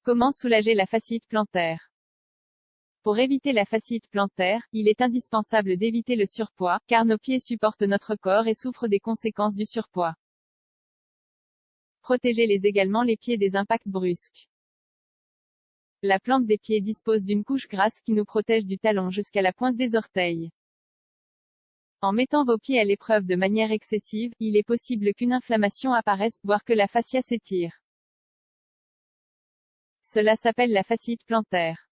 Comment soulager la fasciite plantaire? Pour éviter la fasciite plantaire, il est indispensable d'éviter le surpoids, car nos pieds supportent notre corps et souffrent des conséquences du surpoids. Protégez-les également les pieds des impacts brusques. La plante des pieds dispose d'une couche grasse qui nous protège du talon jusqu'à la pointe des orteils. En mettant vos pieds à l'épreuve de manière excessive, il est possible qu'une inflammation apparaisse, voire que la fascia s'étire. Cela s'appelle la fasciite plantaire.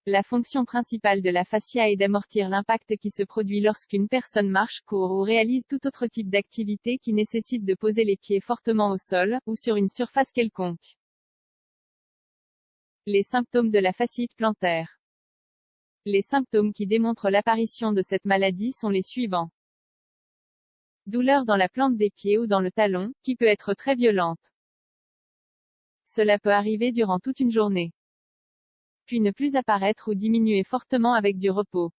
La fonction principale de la fascia est d'amortir l'impact qui se produit lorsqu'une personne marche, court ou réalise tout autre type d'activité qui nécessite de poser les pieds fortement au sol, ou sur une surface quelconque. Les symptômes de la fasciite plantaire. Les symptômes qui démontrent l'apparition de cette maladie sont les suivants. Douleur dans la plante des pieds ou dans le talon, qui peut être très violente. Cela peut arriver durant toute une journée. Puis ne plus apparaître ou diminuer fortement avec du repos.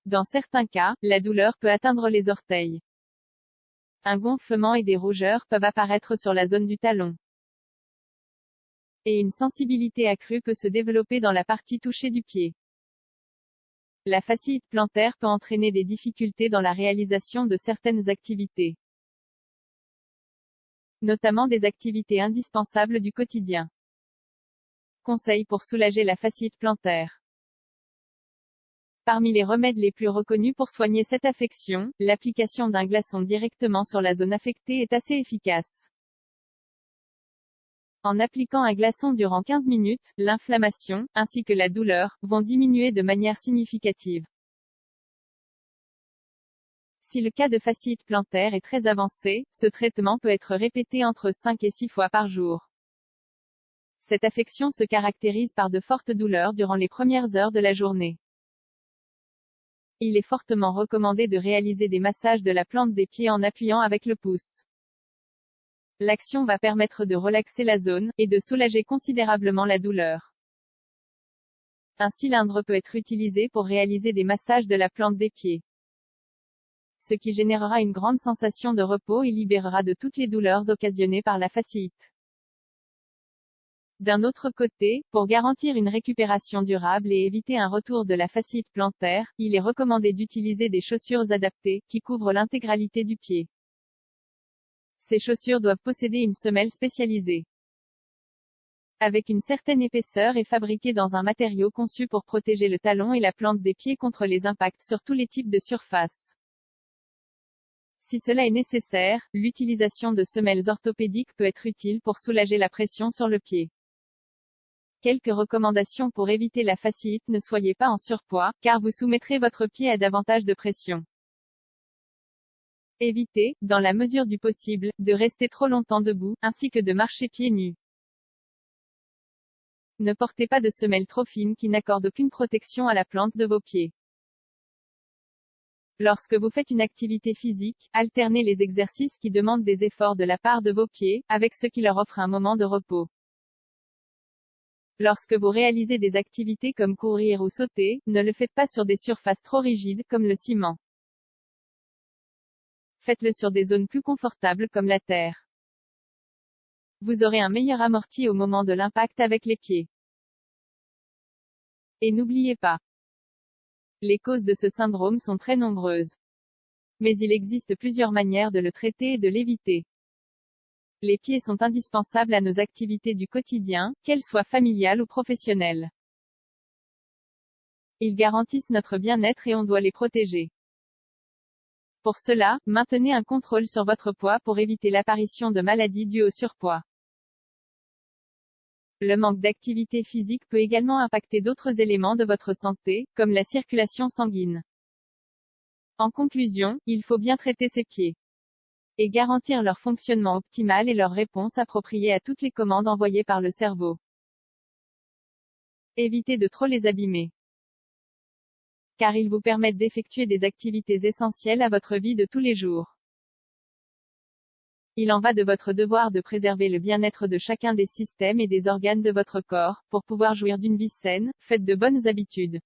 Dans certains cas, la douleur peut atteindre les orteils. Un gonflement et des rougeurs peuvent apparaître sur la zone du talon. Et une sensibilité accrue peut se développer dans la partie touchée du pied. La fasciite plantaire peut entraîner des difficultés dans la réalisation de certaines activités. Notamment des activités indispensables du quotidien. Conseils pour soulager la fasciite plantaire. Parmi les remèdes les plus reconnus pour soigner cette affection, l'application d'un glaçon directement sur la zone affectée est assez efficace. En appliquant un glaçon durant 15 minutes, l'inflammation, ainsi que la douleur, vont diminuer de manière significative. Si le cas de fasciite plantaire est très avancé, ce traitement peut être répété entre 5 et 6 fois par jour. Cette affection se caractérise par de fortes douleurs durant les premières heures de la journée. Il est fortement recommandé de réaliser des massages de la plante des pieds en appuyant avec le pouce. L'action va permettre de relaxer la zone, et de soulager considérablement la douleur. Un cylindre peut être utilisé pour réaliser des massages de la plante des pieds. Ce qui générera une grande sensation de repos et libérera de toutes les douleurs occasionnées par la fasciite. D'un autre côté, pour garantir une récupération durable et éviter un retour de la fasciite plantaire, il est recommandé d'utiliser des chaussures adaptées, qui couvrent l'intégralité du pied. Ces chaussures doivent posséder une semelle spécialisée, avec une certaine épaisseur et fabriquées dans un matériau conçu pour protéger le talon et la plante des pieds contre les impacts sur tous les types de surfaces. Si cela est nécessaire, l'utilisation de semelles orthopédiques peut être utile pour soulager la pression sur le pied. Quelques recommandations pour éviter la fasciite: ne soyez pas en surpoids, car vous soumettrez votre pied à davantage de pression. Évitez, dans la mesure du possible, de rester trop longtemps debout, ainsi que de marcher pieds nus. Ne portez pas de semelles trop fines qui n'accordent aucune protection à la plante de vos pieds. Lorsque vous faites une activité physique, alternez les exercices qui demandent des efforts de la part de vos pieds, avec ceux qui leur offrent un moment de repos. Lorsque vous réalisez des activités comme courir ou sauter, ne le faites pas sur des surfaces trop rigides, comme le ciment. Faites-le sur des zones plus confortables comme la terre. Vous aurez un meilleur amorti au moment de l'impact avec les pieds. Et n'oubliez pas, les causes de ce syndrome sont très nombreuses. Mais il existe plusieurs manières de le traiter et de l'éviter. Les pieds sont indispensables à nos activités du quotidien, qu'elles soient familiales ou professionnelles. Ils garantissent notre bien-être et on doit les protéger. Pour cela, maintenez un contrôle sur votre poids pour éviter l'apparition de maladies dues au surpoids. Le manque d'activité physique peut également impacter d'autres éléments de votre santé, comme la circulation sanguine. En conclusion, il faut bien traiter ses pieds et garantir leur fonctionnement optimal et leur réponse appropriée à toutes les commandes envoyées par le cerveau. Évitez de trop les abîmer, car ils vous permettent d'effectuer des activités essentielles à votre vie de tous les jours. Il en va de votre devoir de préserver le bien-être de chacun des systèmes et des organes de votre corps. Pour pouvoir jouir d'une vie saine, faites de bonnes habitudes.